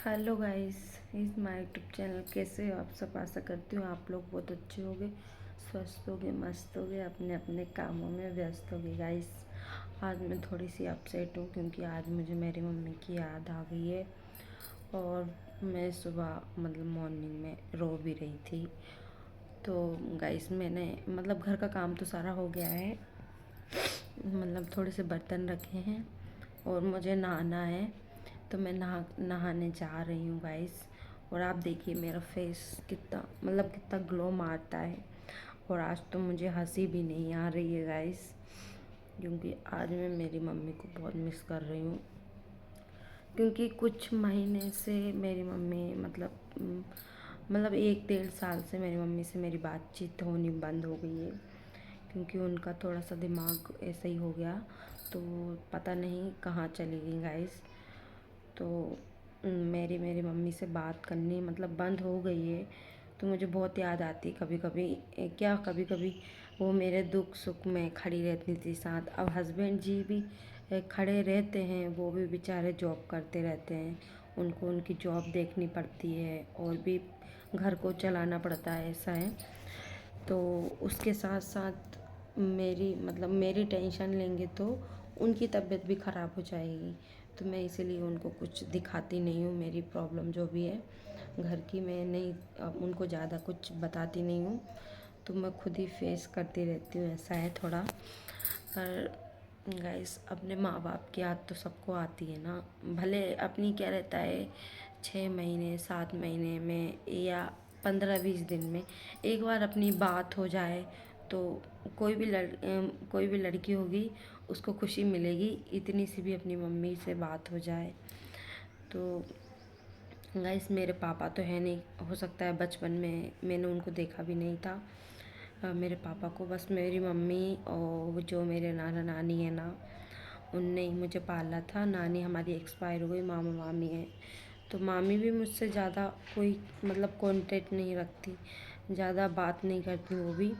Hello guys, is my YouTube channel. कैसे हो आप सब? आशा करती हूँ आप लोग बहुत अच्छे होंगे, स्वस्थ होंगे, मस्त होंगे, अपने अपने कामों में व्यस्त होंगे। गाइस, आज मैं थोड़ी सी अपसेट हूँ क्योंकि आज मुझे मेरी मम्मी की याद आ गई है और मैं सुबह मॉर्निंग में रो भी रही थी। तो गाइस, मैंने घर का काम तो सारा हो गया है, थोड़े से बर्तन रखे हैं और मुझे नहाना है। तो मैं नहाने जा रही हूँ गाइस। और आप देखिए मेरा फेस कितना ग्लो मारता है। और आज तो मुझे हंसी भी नहीं आ रही है गाइस, क्योंकि आज मैं मेरी मम्मी को बहुत मिस कर रही हूँ। क्योंकि कुछ महीने से मेरी मम्मी मतलब 1 डेढ़ साल से मेरी मम्मी से मेरी बातचीत होनी बंद हो गई है, क्योंकि उनका थोड़ा सा दिमाग ऐसा ही हो गया। तो पता नहीं कहाँ चली गई गाइस। तो मेरी मेरी मम्मी से बात करनी बंद हो गई है। तो मुझे बहुत याद आती कभी कभी, क्या कभी कभी वो मेरे दुख सुख में खड़ी रहती थी साथ। अब हस्बैंड जी भी खड़े रहते हैं, वो भी बेचारे जॉब करते रहते हैं, उनको उनकी जॉब देखनी पड़ती है और भी घर को चलाना पड़ता है, ऐसा है। तो उसके साथ साथ मेरी टेंशन लेंगे तो उनकी तबीयत भी ख़राब हो जाएगी। तो मैं इसीलिए उनको कुछ दिखाती नहीं हूँ, मेरी प्रॉब्लम जो भी है घर की, मैं नहीं उनको ज़्यादा कुछ बताती नहीं हूँ। तो मैं खुद ही फेस करती रहती हूँ, ऐसा है थोड़ा। पर गाइस, अपने माँ बाप की याद तो सबको आती है ना। भले अपनी क्या रहता है, 6 महीने 7 महीने में या 15 20 दिन में एक बार अपनी बात हो जाए तो कोई भी लड़की होगी उसको खुशी मिलेगी, इतनी सी भी अपनी मम्मी से बात हो जाए। तो गाइस, मेरे पापा तो है नहीं, हो सकता है बचपन में मैंने उनको देखा भी नहीं था। मेरे पापा को बस मेरी मम्मी और जो मेरे नाना नानी है ना, उनने ही मुझे पाला था। नानी हमारी एक्सपायर हो गई, मामा मामी है। तो मामी भी मुझसे ज़्यादा कोई कांटेक्ट नहीं रखती, ज़्यादा बात नहीं करती वो भी।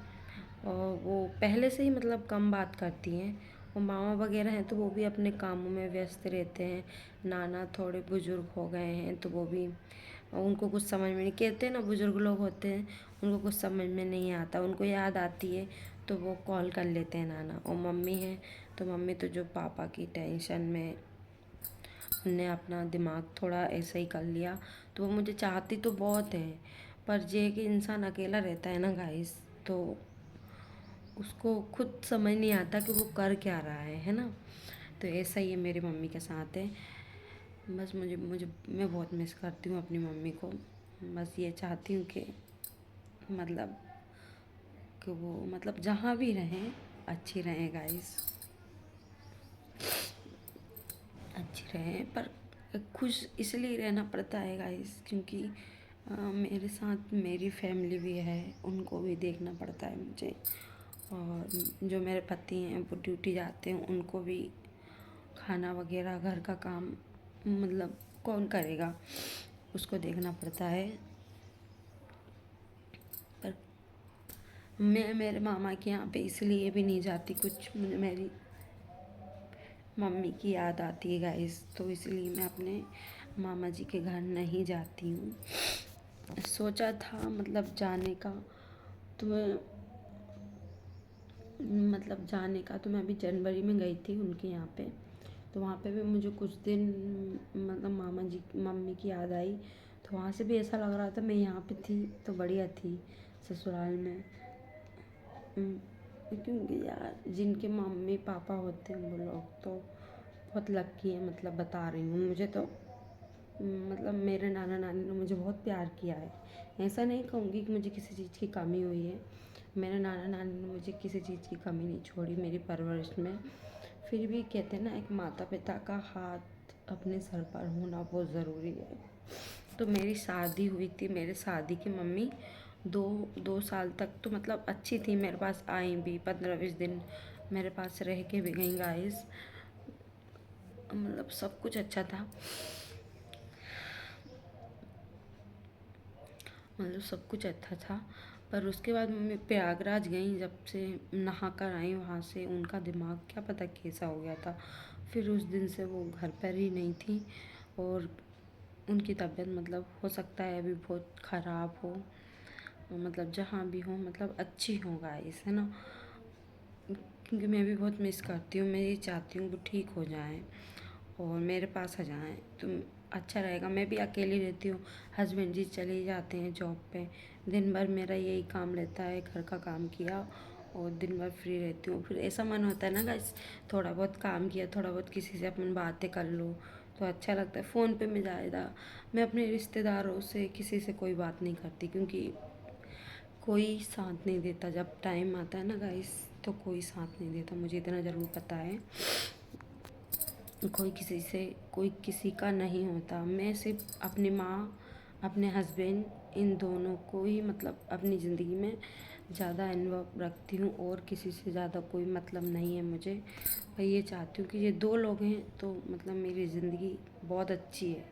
और वो पहले से ही कम बात करती हैं। और मामा वगैरह हैं तो वो भी अपने कामों में व्यस्त रहते हैं। नाना थोड़े बुज़ुर्ग हो गए हैं तो वो भी, उनको कुछ समझ में नहीं, कहते हैं ना बुज़ुर्ग लोग होते हैं उनको कुछ समझ में नहीं आता। उनको याद आती है तो वो कॉल कर लेते हैं नाना। और मम्मी है तो मम्मी तो जो पापा की टेंशन में उनने अपना दिमाग थोड़ा ऐसा ही कर लिया। तो वो मुझे चाहती तो बहुत है, पर ये कि इंसान अकेला रहता है ना गाइस, तो उसको खुद समझ नहीं आता कि वो कर क्या रहा है ना। तो ऐसा ही है मेरी मम्मी के साथ है। बस मुझे मुझे मैं बहुत मिस करती हूँ अपनी मम्मी को। बस ये चाहती हूँ कि मतलब वो जहाँ भी रहें अच्छी रहें गाइस, अच्छी रहें। पर खुश इसलिए रहना पड़ता है गाइस क्योंकि मेरे साथ मेरी फैमिली भी है, उनको भी देखना पड़ता है मुझे। और जो मेरे पति हैं वो ड्यूटी जाते हैं, उनको भी खाना वगैरह घर का काम कौन करेगा, उसको देखना पड़ता है। पर मैं मेरे मामा के यहाँ पे इसलिए भी नहीं जाती, कुछ मुझे मेरी मम्मी की याद आती है गाइस, तो इसलिए मैं अपने मामा जी के घर नहीं जाती हूँ। सोचा था जाने का, तो मैं तो मैं अभी जनवरी में गई थी उनके यहाँ पे। तो वहाँ पे भी मुझे कुछ दिन मामा जी मम्मी की याद आई। तो वहाँ से भी ऐसा लग रहा था मैं यहाँ पे थी तो बढ़िया थी ससुराल में। क्योंकि यार जिनके मम्मी पापा होते हैं वो लोग तो बहुत लकी है। बता रही हूँ, मुझे तो मेरे नाना नानी ने मुझे बहुत प्यार किया है। ऐसा नहीं कहूँगी कि मुझे किसी चीज़ की कमी हुई है, मेरे नाना नानी ने मुझे किसी चीज़ की कमी नहीं छोड़ी मेरी परवरिश में। फिर भी कहते हैं ना, एक माता पिता का हाथ अपने सर पर होना बहुत ज़रूरी है। तो मेरी शादी हुई थी, मेरे शादी की मम्मी दो 2 साल तक तो अच्छी थी, मेरे पास आई भी 15 20 दिन मेरे पास रह के भी गई गाइस। सब कुछ अच्छा था, सब कुछ अच्छा था। पर उसके बाद मम्मी प्रयागराज गई, जब से नहा कर आई वहाँ से, उनका दिमाग क्या पता कैसा हो गया था। फिर उस दिन से वो घर पर ही नहीं थी। और उनकी तबीयत मतलब हो सकता है अभी बहुत ख़राब हो, मतलब जहाँ भी हो मतलब अच्छी हो गाइस, है ना। क्योंकि मैं भी बहुत मिस करती हूँ, मैं ये चाहती हूँ वो ठीक हो जाएं और मेरे पास आ जाएं तो अच्छा रहेगा। मैं भी अकेली रहती हूँ, हस्बैंड जी चले ही जाते हैं जॉब पे, दिन भर मेरा यही काम रहता है, घर का काम किया और दिन भर फ्री रहती हूँ। फिर ऐसा मन होता है ना गाइस, थोड़ा बहुत काम किया, थोड़ा बहुत किसी से अपन बातें कर लो तो अच्छा लगता है। फ़ोन पे मैं ज़्यादा मैं अपने रिश्तेदारों से किसी से कोई बात नहीं करती, क्योंकि कोई साथ नहीं देता। जब टाइम आता है ना गाइस तो कोई साथ नहीं देता, मुझे इतना ज़रूर पता है। कोई किसी का नहीं होता। मैं सिर्फ अपनी माँ, अपने हस्बैंड, इन दोनों को ही मतलब अपनी ज़िंदगी में ज़्यादा इन्वॉल्व रखती हूँ और किसी से ज़्यादा कोई मतलब नहीं है मुझे। मैं ये चाहती हूँ कि ये दो लोग हैं तो मतलब मेरी ज़िंदगी बहुत अच्छी है।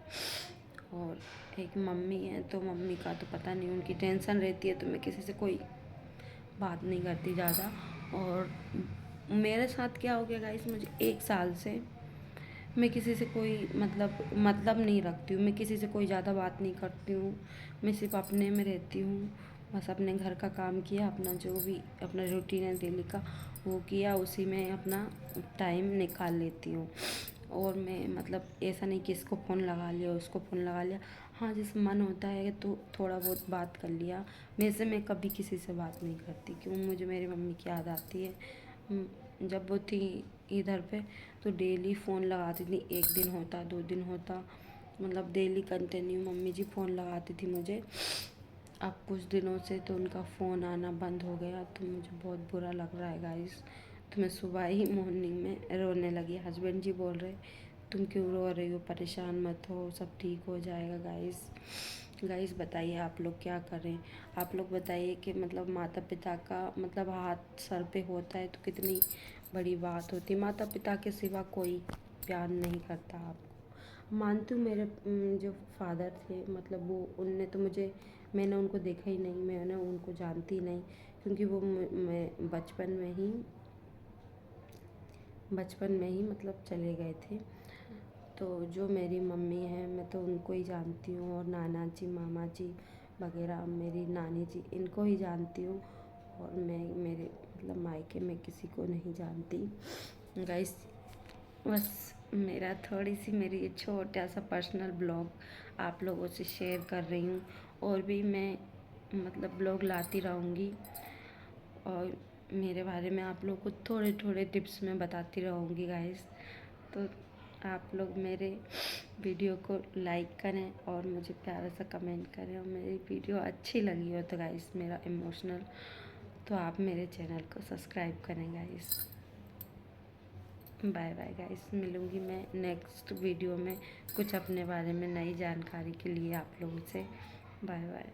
और एक मम्मी है तो मम्मी का तो पता नहीं, उनकी टेंशन रहती है तो मैं किसी से कोई बात नहीं करती ज़्यादा। और मेरे साथ क्या हो गया गाइस, मुझे 1 साल से मैं किसी से कोई मतलब नहीं रखती हूँ। मैं किसी से कोई ज़्यादा बात नहीं करती हूँ, मैं सिर्फ अपने में रहती हूँ। बस अपने घर का काम किया, अपना जो भी अपना रूटीन है डेली का वो किया, उसी में अपना टाइम निकाल लेती हूँ। और मैं मतलब ऐसा नहीं कि इसको फ़ोन लगा लिया उसको फ़ोन लगा लिया, हाँ जैसे मन होता है तो थोड़ा बहुत बात कर लिया। वैसे मैं कभी किसी से बात नहीं करती, क्यों मुझे मेरी मम्मी की याद आती है। जब वो थी इधर पे तो डेली फ़ोन लगाती थी, 1 दिन होता 2 दिन होता, मतलब डेली कंटिन्यू मम्मी जी फ़ोन लगाती थी मुझे। अब कुछ दिनों से तो उनका फ़ोन आना बंद हो गया तो मुझे बहुत बुरा लग रहा है गाइस। तो मैं सुबह ही मॉर्निंग में रोने लगी। हस्बैंड जी बोल रहे तुम क्यों रो रही हो, परेशान मत हो, सब ठीक हो जाएगा गाइस। गाइस बताइए आप लोग क्या करें। आप लोग बताइए कि मतलब माता पिता का मतलब हाथ सर पे होता है तो कितनी बड़ी बात होती है। माता पिता के सिवा कोई प्यार नहीं करता आपको। मानती हूँ मेरे जो फादर थे मतलब वो उनने तो मैंने उनको देखा ही नहीं, मैंने उनको जानती ही नहीं, क्योंकि वो मैं बचपन में ही मतलब चले गए थे। तो जो मेरी मम्मी है मैं तो उनको ही जानती हूँ, और नाना जी मामा जी वगैरह मेरी नानी जी इनको ही जानती हूँ। और मैं मेरे मतलब मायके में किसी को नहीं जानती गाइस। बस मेरा थोड़ी सी मेरी ये छोटा सा पर्सनल ब्लॉग आप लोगों से शेयर कर रही हूँ। और भी मैं मतलब ब्लॉग लाती रहूँगी और मेरे बारे में आप लोग को थोड़े थोड़े टिप्स में बताती रहूँगी गाइस। तो आप लोग मेरे वीडियो को लाइक करें और मुझे प्यारा सा कमेंट करें, और मेरी वीडियो अच्छी लगी हो तो गाइस मेरा इमोशनल तो आप मेरे चैनल को सब्सक्राइब करें गाइस। बाय बाय गाइस, मिलूँगी मैं नेक्स्ट वीडियो में कुछ अपने बारे में नई जानकारी के लिए आप लोगों से। Bye bye.